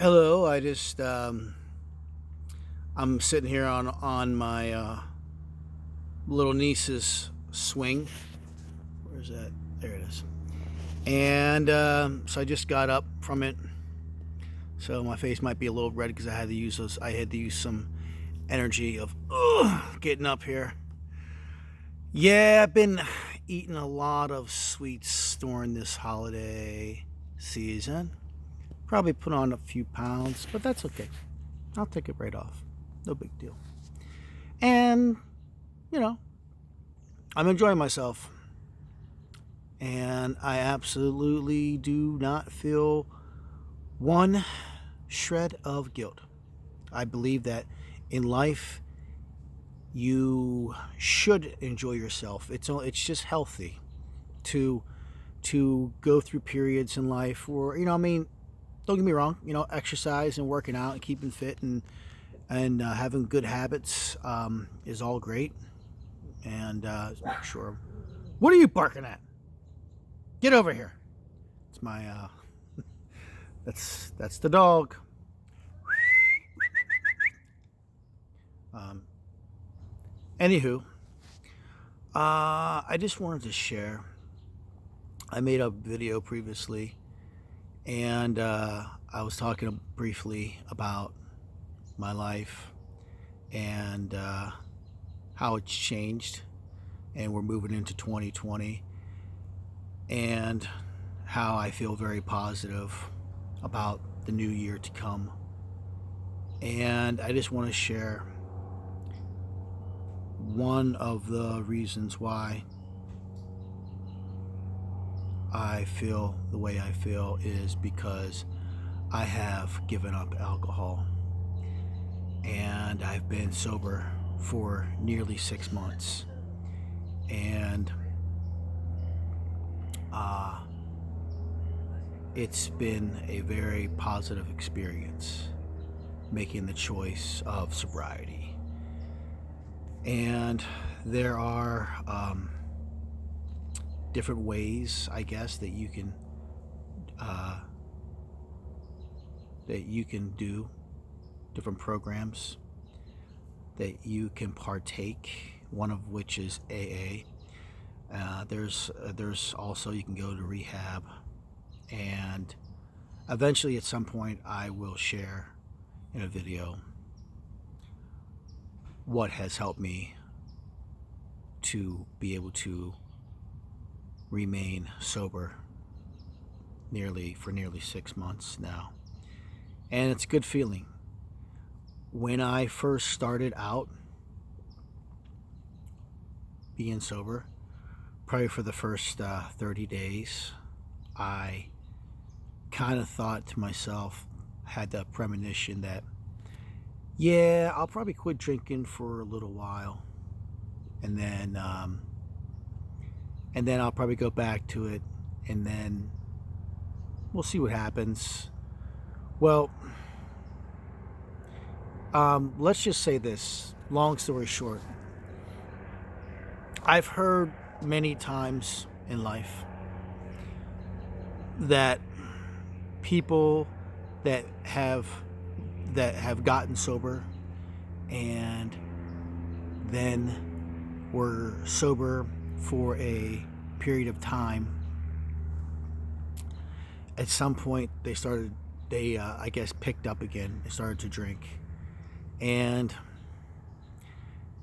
Hello, I'm sitting here on my little niece's swing. Where's that? There it is. And so I just got up from it. So my face might be a little red because I had to use some energy of getting up here. Yeah, I've been eating a lot of sweets during this holiday season. Probably put on a few pounds, but that's okay. I'll take it right off. No big deal. And you know, I'm enjoying myself. And I absolutely do not feel one shred of guilt. I believe that in life, you should enjoy yourself. It's just healthy to go through periods in life where don't get me wrong, exercise and working out and keeping fit and having good habits is all great. And sure, what are you barking at? Get over here. It's my that's the dog. Um, Anywho, I just wanted to share. I made a video previously, and I was talking briefly about my life and how it's changed, and we're moving into 2020, and how I feel very positive about the new year to come. And I just want to share one of the reasons why I feel the way I feel is because I have given up alcohol and I've been sober for nearly 6 months. And uh, it's been a very positive experience making the choice of sobriety. And there are different ways, I guess, uh, that you can do different programs that you can partake. One of which is AA. There's also you can go to rehab, and eventually at some point I will share in a video what has helped me to be able to remain sober nearly 6 months now. And it's a good feeling. When I first started out being sober, probably for the first 30 days, I kind of thought to myself, had the premonition that, yeah, I'll probably quit drinking for a little while, and then I'll probably go back to it, and then we'll see what happens. Well, let's just say this. Long story short, I've heard many times in life that people that have gotten sober and then were sober for a period of time, at some point they I guess picked up again and started to drink, and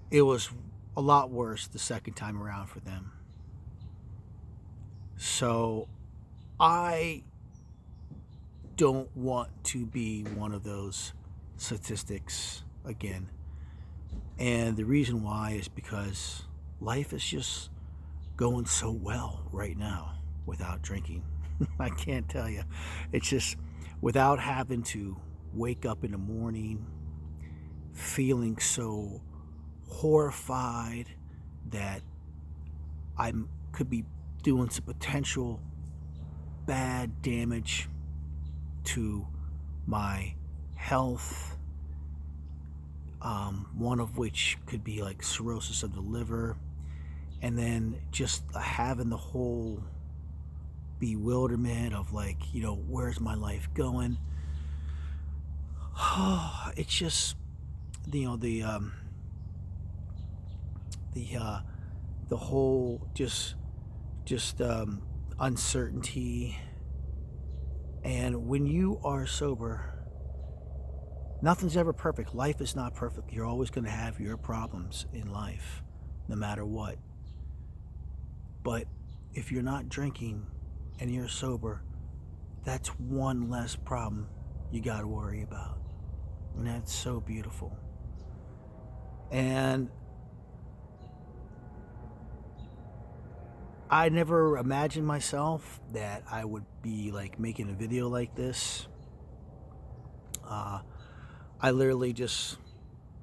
it was a lot worse the second time around for them. So I don't want to be one of those statistics again. And the reason why is because life is just going so well right now without drinking. I can't tell you. It's just without having to wake up in the morning feeling so horrified that I could be doing some potential bad damage to my health, one of which could be like cirrhosis of the liver, and then just having the whole bewilderment of like, where's my life going? it's just, you know, the the whole just uncertainty. And when you are sober, nothing's ever perfect. Life is not perfect. You're always going to have your problems in life, no matter what. But if you're not drinking and you're sober, that's one less problem you got to worry about. And that's so beautiful. And I never imagined myself that I would be like making a video like this. I literally just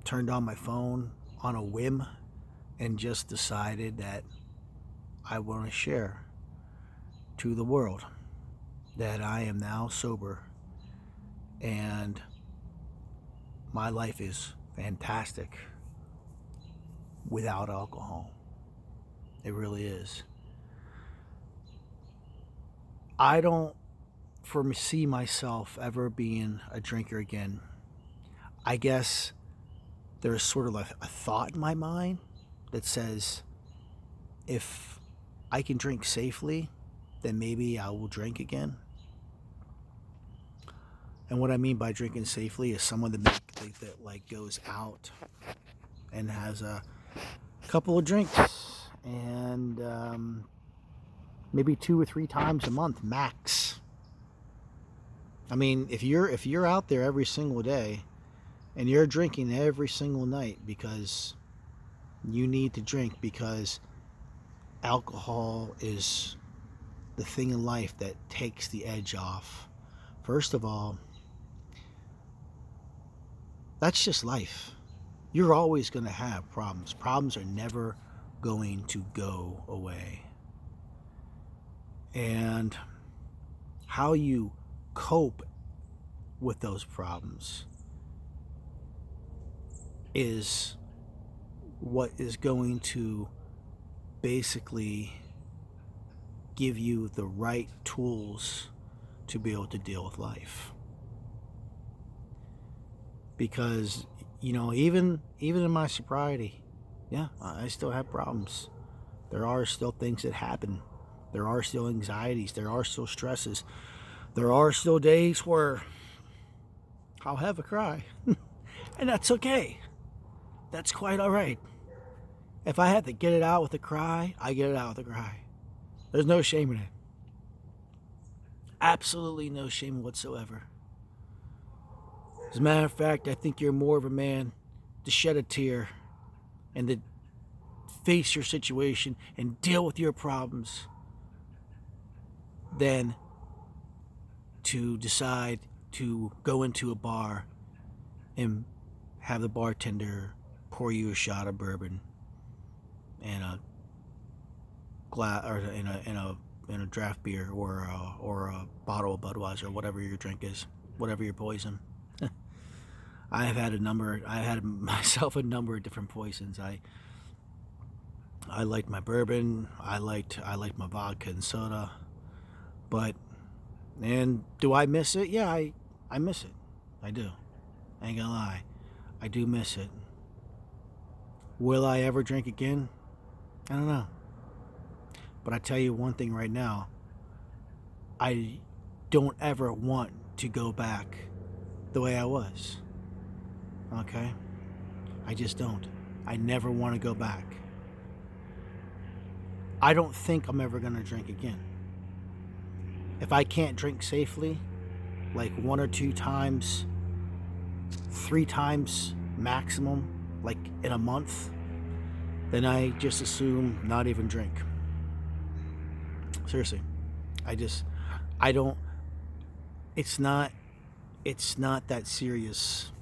turned on my phone on a whim and just decided that I want to share to the world that I am now sober and my life is fantastic without alcohol. It really is. I don't foresee myself ever being a drinker again. I guess there's sort of a thought in my mind that says if I can drink safely, then maybe I will drink again. And what I mean by drinking safely is someone that like goes out and has a couple of drinks and maybe 2 or 3 times a month max. I mean, if you're out there every single day and you're drinking every single night because you need to drink because alcohol is the thing in life that takes the edge off. First of all, that's just life. You're always going to have problems. Problems are never going to go away. And how you cope with those problems is what is going to basically give you the right tools to be able to deal with life. Because, you know, even in my sobriety, yeah, I still have problems. There are still things that happen. There are still anxieties. There are still stresses. There are still days where I'll have a cry. And that's okay. That's quite all right. If I have to get it out with a cry, I get it out with a cry. There's no shame in it. Absolutely no shame whatsoever. As a matter of fact, I think you're more of a man to shed a tear and to face your situation and deal with your problems than to decide to go into a bar and have the bartender pour you a shot of bourbon and a glass or in a draft beer or a bottle of Budweiser or whatever your drink is, whatever your poison. I had myself a number of different poisons. I liked my bourbon. I liked my vodka and soda. And do I miss it? Yeah, I miss it. I do. I ain't gonna lie. I do miss it. Will I ever drink again? I don't know. But I tell you one thing right now. I don't ever want to go back the way I was. Okay? I just don't. I never want to go back. I don't think I'm ever going to drink again. If I can't drink safely, like 1 or 2 times, 3 times maximum, like in a month, then I just assume not even drink. Seriously. I don't, it's not that serious.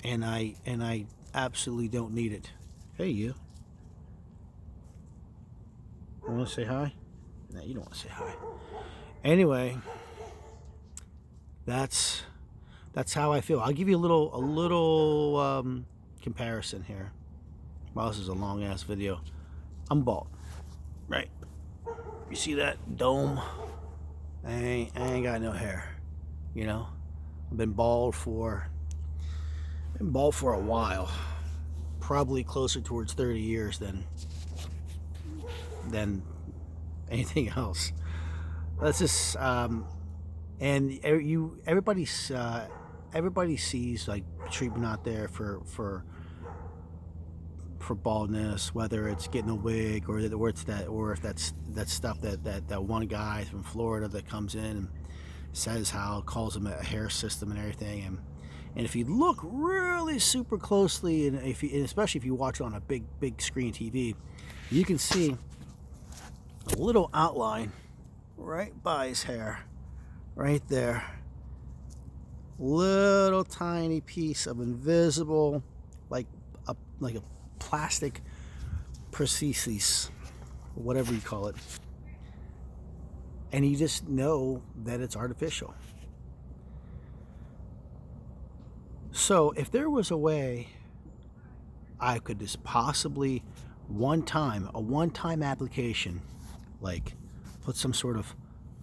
And I absolutely don't need it. Hey, you. You want to say hi? No, you don't want to say hi. Anyway, that's how I feel. I'll give you a little comparison here. Wow, this is a long ass video. I'm bald, right? You see that dome? I ain't got no hair. You know, I've been bald for Been bald for a while, probably closer towards 30 years than anything else. That's just and everybody sees like treatment out there for baldness, whether it's getting a wig or if that's stuff that one guy from Florida that comes in and says how calls him a hair system and everything, and if you look really super closely, and especially if you watch it on a big screen TV, you can see a little outline right by his hair, right there, little tiny piece of invisible, like a plastic prosthesis, whatever you call it, and you just know that it's artificial. So if there was a way I could just possibly a one-time application, like put some sort of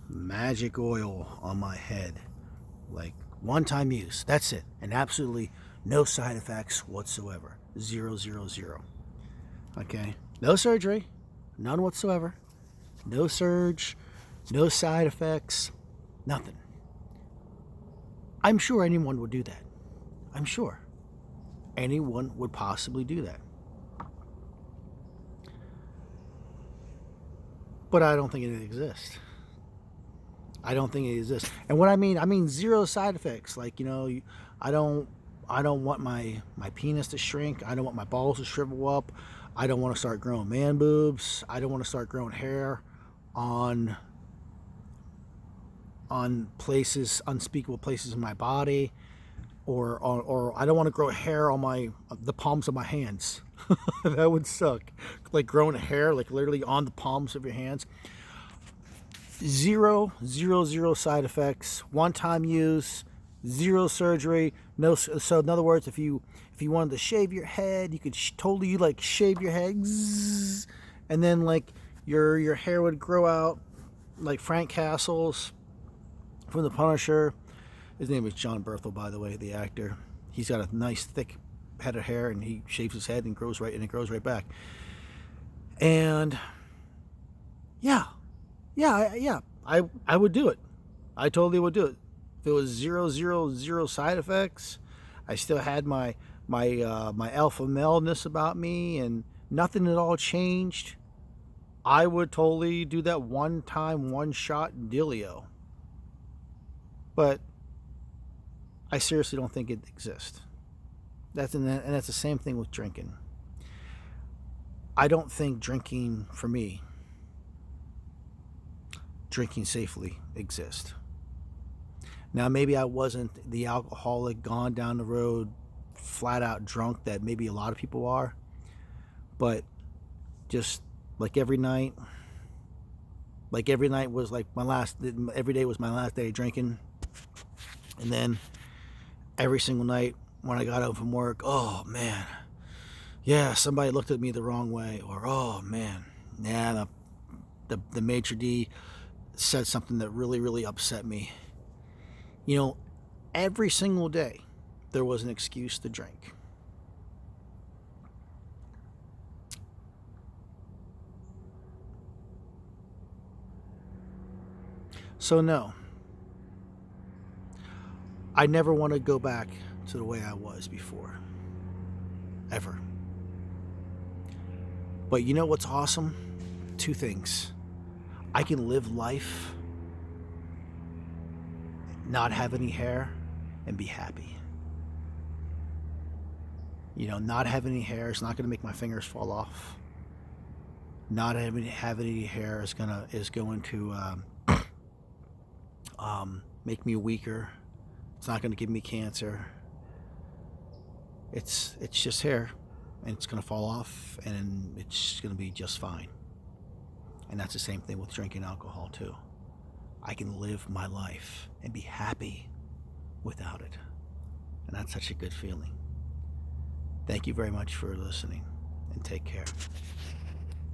magic oil on my head, like one-time use, that's it, and absolutely no side effects whatsoever, 0, 0, 0. Okay, no surgery, none whatsoever, no surge, no side effects, nothing. I'm sure anyone would do that. I'm sure anyone would possibly do that. But I don't think it exists. I don't think it exists. And what I mean zero side effects. Like, I don't want my penis to shrink. I don't want my balls to shrivel up. I don't want to start growing man boobs. I don't want to start growing hair on places, unspeakable places in my body, or I don't want to grow hair on the palms of my hands. That would suck. Like growing hair, like literally on the palms of your hands. 0, 0, 0 side effects. One-time use. 0 surgery. No. So in other words, if you wanted to shave your head, you could totally like shave your head, and then like your hair would grow out like Frank Castle's from The Punisher. His name is John Berthel, by the way, the actor. He's got a nice thick head of hair, and he shaves his head and it grows right back. And yeah, I would do it. I totally would do it. If it was 0, 0, 0 side effects, I still had my alpha maleness about me, and nothing at all changed, I would totally do that one-time, one-shot dealio. But I seriously don't think it exists. And that's the same thing with drinking. I don't think drinking, for me, drinking safely exists. Now, maybe I wasn't the alcoholic, gone down the road, flat out drunk that maybe a lot of people are, but just like every night was like every day was my last day of drinking. And then every single night when I got home from work, oh man, yeah, somebody looked at me the wrong way, or oh man, yeah, the maitre d' said something that really, really upset me. Every single day there was an excuse to drink. So no, I never want to go back to the way I was before, ever. But you know what's awesome? 2 things. I can live life, not have any hair, and be happy. Not having any hair is not going to make my fingers fall off. Not having any hair is going to make me weaker. It's not going to give me cancer. It's just hair, and it's going to fall off, and it's going to be just fine. And that's the same thing with drinking alcohol too. I can live my life and be happy without it. And that's such a good feeling. Thank you very much for listening, and take care.